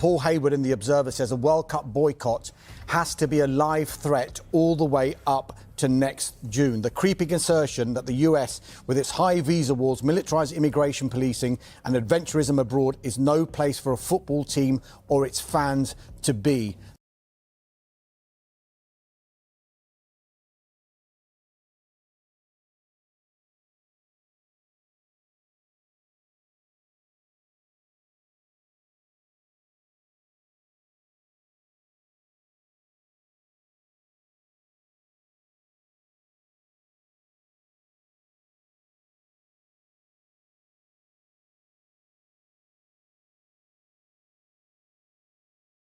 Paul Hayward in The Observer says a World Cup boycott has to be a live threat all the way up to next June. The creeping assertion that the US, with its high visa walls, militarised immigration policing and adventurism abroad, is no place for a football team or its fans to be.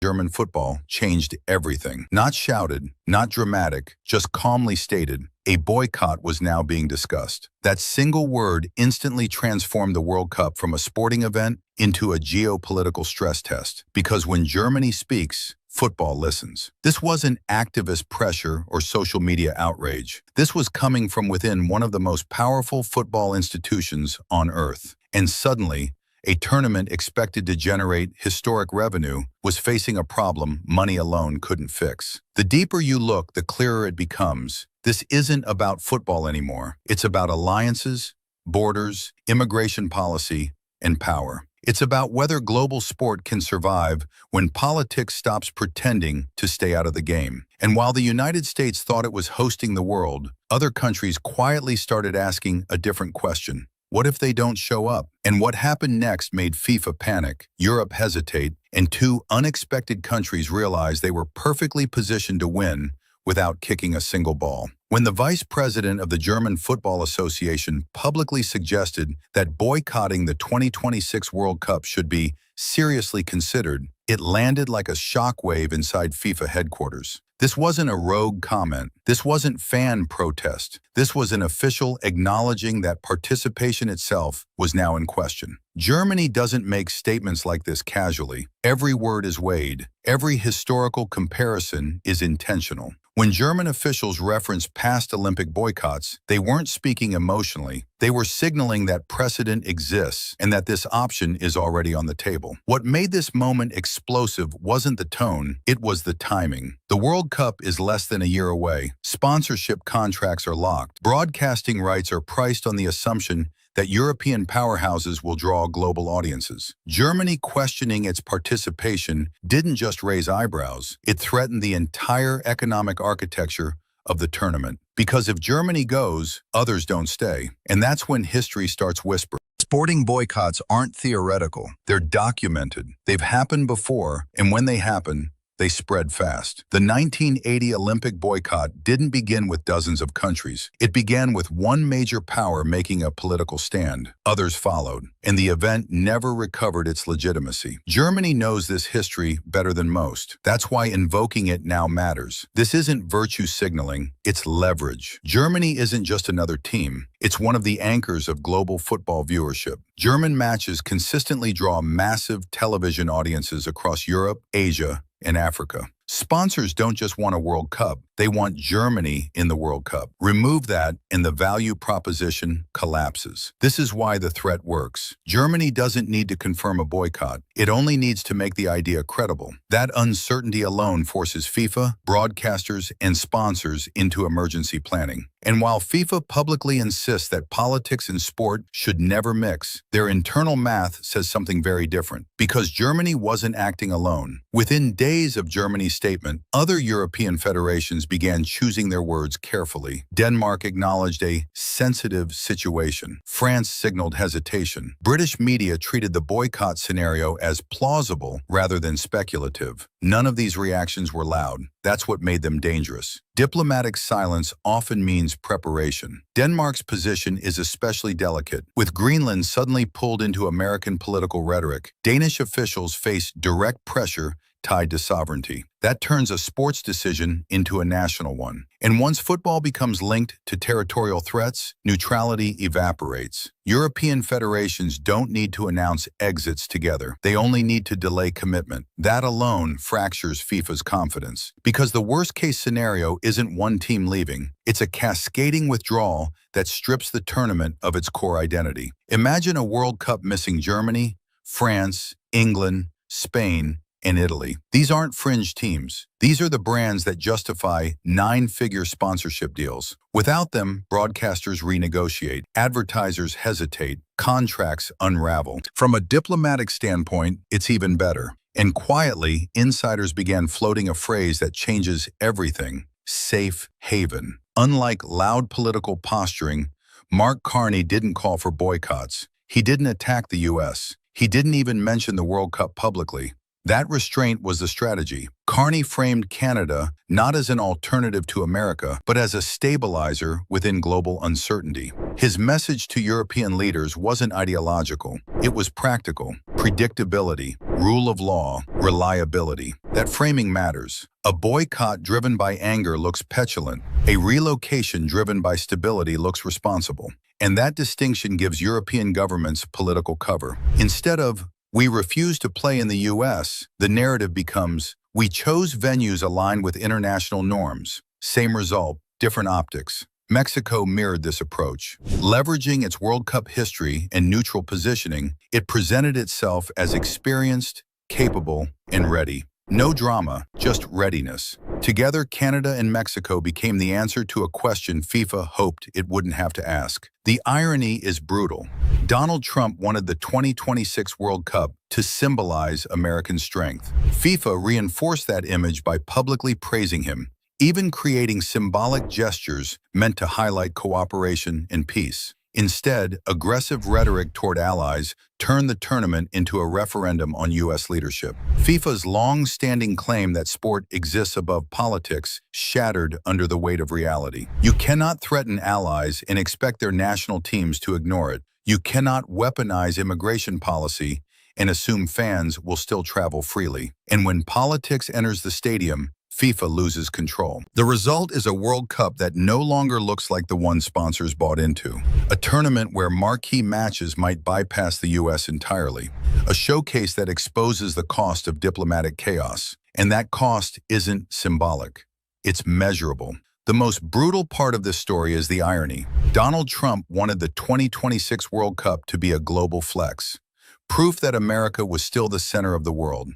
German football changed everything. Not shouted, not dramatic, just calmly stated, a boycott was now being discussed. That single word instantly transformed the World Cup from a sporting event into a geopolitical stress test. Because when Germany speaks, football listens. This wasn't activist pressure or social media outrage. This was coming from within one of the most powerful football institutions on earth. And suddenly, a tournament expected to generate historic revenue was facing a problem money alone couldn't fix. The deeper you look, the clearer it becomes. This isn't about football anymore. It's about alliances, borders, immigration policy, and power. It's about whether global sport can survive when politics stops pretending to stay out of the game. And while the United States thought it was hosting the world, other countries quietly started asking a different question. What if they don't show up? And what happened next made FIFA panic, Europe hesitate, and two unexpected countries realize they were perfectly positioned to win without kicking a single ball. When the vice president of the German Football Association publicly suggested that boycotting the 2026 World Cup should be seriously considered, it landed like a shockwave inside FIFA headquarters. This wasn't a rogue comment. This wasn't fan protest. This was an official acknowledging that participation itself was now in question. Germany doesn't make statements like this casually. Every word is weighed. Every historical comparison is intentional. When German officials referenced past Olympic boycotts, they weren't speaking emotionally. They were signaling that precedent exists and that this option is already on the table. What made this moment explosive wasn't the tone, it was the timing. The World Cup is less than a year away. Sponsorship contracts are locked. Broadcasting rights are priced on the assumption that European powerhouses will draw global audiences. Germany questioning its participation didn't just raise eyebrows, it threatened the entire economic architecture of the tournament. Because if Germany goes, others don't stay. And that's when history starts whispering. Sporting boycotts aren't theoretical, they're documented. They've happened before, and when they happen, they spread fast. The 1980 Olympic boycott didn't begin with dozens of countries. It began with one major power making a political stand. Others followed, and the event never recovered its legitimacy. Germany knows this history better than most. That's why invoking it now matters. This isn't virtue signaling, it's leverage. Germany isn't just another team. It's one of the anchors of global football viewership. German matches consistently draw massive television audiences across Europe, Asia, and Africa. Sponsors don't just want a World Cup, they want Germany in the World Cup. Remove that and the value proposition collapses. This is why the threat works. Germany doesn't need to confirm a boycott. It only needs to make the idea credible. That uncertainty alone forces FIFA, broadcasters, and sponsors into emergency planning. And while FIFA publicly insists that politics and sport should never mix, their internal math says something very different. Because Germany wasn't acting alone. Within days of Germany's statement, other European federations began choosing their words carefully. Denmark acknowledged a sensitive situation. France signaled hesitation. British media treated the boycott scenario as plausible rather than speculative. None of these reactions were loud. That's what made them dangerous. Diplomatic silence often means preparation. Denmark's position is especially delicate. With Greenland suddenly pulled into American political rhetoric, Danish officials face direct pressure tied to sovereignty. That turns a sports decision into a national one. And once football becomes linked to territorial threats, neutrality evaporates. European federations don't need to announce exits together. They only need to delay commitment. That alone fractures FIFA's confidence. Because the worst-case scenario isn't one team leaving. It's a cascading withdrawal that strips the tournament of its core identity. Imagine a World Cup missing Germany, France, England, Spain, and Italy. These aren't fringe teams. These are the brands that justify nine-figure sponsorship deals. Without them, broadcasters renegotiate, advertisers hesitate, contracts unravel. From a diplomatic standpoint, it's even better. And quietly, insiders began floating a phrase that changes everything: safe haven. Unlike loud political posturing, Mark Carney didn't call for boycotts. He didn't attack the U.S. He didn't even mention the World Cup publicly. That restraint was the strategy. Carney framed Canada not as an alternative to America, but as a stabilizer within global uncertainty. His message to European leaders wasn't ideological. It was practical. Predictability, rule of law, reliability. That framing matters. A boycott driven by anger looks petulant. A relocation driven by stability looks responsible. And that distinction gives European governments political cover. Instead of, "We refuse to play in the U.S., the narrative becomes, "We chose venues aligned with international norms." Same result, different optics. Mexico mirrored this approach. Leveraging its World Cup history and neutral positioning, it presented itself as experienced, capable, and ready. No drama, just readiness. Together, Canada and Mexico became the answer to a question FIFA hoped it wouldn't have to ask. The irony is brutal. Donald Trump wanted the 2026 World Cup to symbolize American strength. FIFA reinforced that image by publicly praising him, even creating symbolic gestures meant to highlight cooperation and peace. Instead, aggressive rhetoric toward allies turned the tournament into a referendum on U.S. leadership. FIFA's long-standing claim that sport exists above politics shattered under the weight of reality. You cannot threaten allies and expect their national teams to ignore it. You cannot weaponize immigration policy and assume fans will still travel freely. And when politics enters the stadium, FIFA loses control. The result is a World Cup that no longer looks like the one sponsors bought into. A tournament where marquee matches might bypass the U.S. entirely. A showcase that exposes the cost of diplomatic chaos. And that cost isn't symbolic. It's measurable. The most brutal part of this story is the irony. Donald Trump wanted the 2026 World Cup to be a global flex. Proof that America was still the center of the world.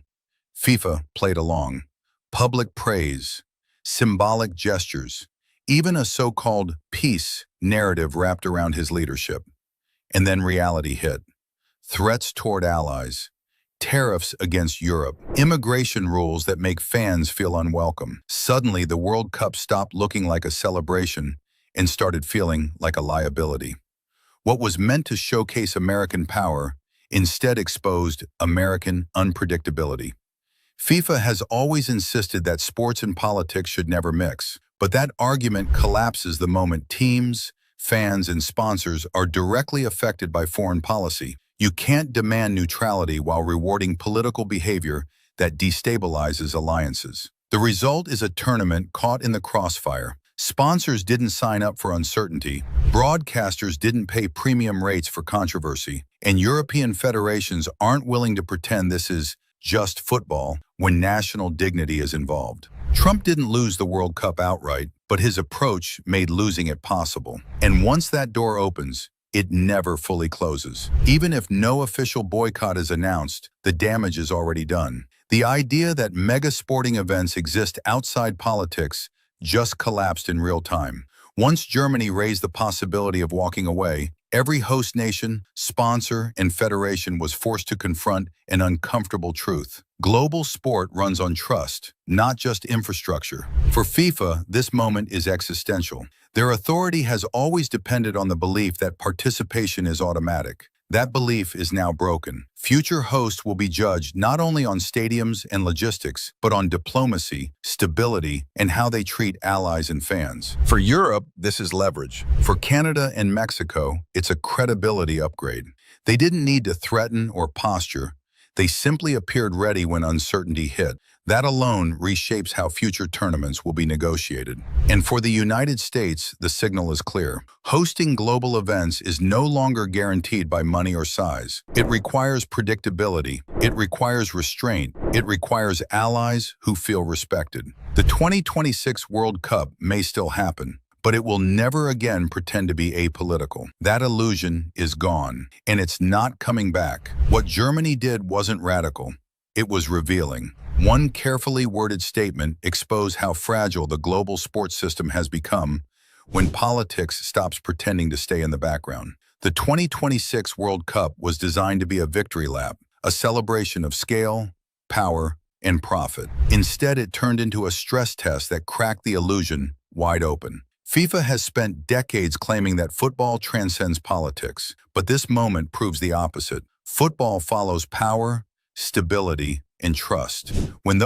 FIFA played along. Public praise, symbolic gestures, even a so-called peace narrative wrapped around his leadership. And then reality hit. Threats toward allies, tariffs against Europe, immigration rules that make fans feel unwelcome. Suddenly, the World Cup stopped looking like a celebration and started feeling like a liability. What was meant to showcase American power instead exposed American unpredictability. FIFA has always insisted that sports and politics should never mix, but that argument collapses the moment teams, fans, and sponsors are directly affected by foreign policy. You can't demand neutrality while rewarding political behavior that destabilizes alliances. The result is a tournament caught in the crossfire. Sponsors didn't sign up for uncertainty, broadcasters didn't pay premium rates for controversy, and European federations aren't willing to pretend this is just football when national dignity is involved. Trump didn't lose the World Cup outright, but his approach made losing it possible. And once that door opens, it never fully closes. Even if no official boycott is announced, the damage is already done. The idea that mega sporting events exist outside politics just collapsed in real time. Once Germany raised the possibility of walking away, every host nation, sponsor, and federation was forced to confront an uncomfortable truth. Global sport runs on trust, not just infrastructure. For FIFA, this moment is existential. Their authority has always depended on the belief that participation is automatic. That belief is now broken. Future hosts will be judged not only on stadiums and logistics, but on diplomacy, stability, and how they treat allies and fans. For Europe, this is leverage. For Canada and Mexico, it's a credibility upgrade. They didn't need to threaten or posture. They simply appeared ready when uncertainty hit. That alone reshapes how future tournaments will be negotiated. And for the United States, the signal is clear. Hosting global events is no longer guaranteed by money or size. It requires predictability. It requires restraint. It requires allies who feel respected. The 2026 World Cup may still happen, but it will never again pretend to be apolitical. That illusion is gone, and it's not coming back. What Germany did wasn't radical. It was revealing. One carefully worded statement exposed how fragile the global sports system has become when politics stops pretending to stay in the background. The 2026 World Cup was designed to be a victory lap, a celebration of scale, power, and profit. Instead, it turned into a stress test that cracked the illusion wide open. FIFA has spent decades claiming that football transcends politics, but this moment proves the opposite. Football follows power, stability, and trust. When those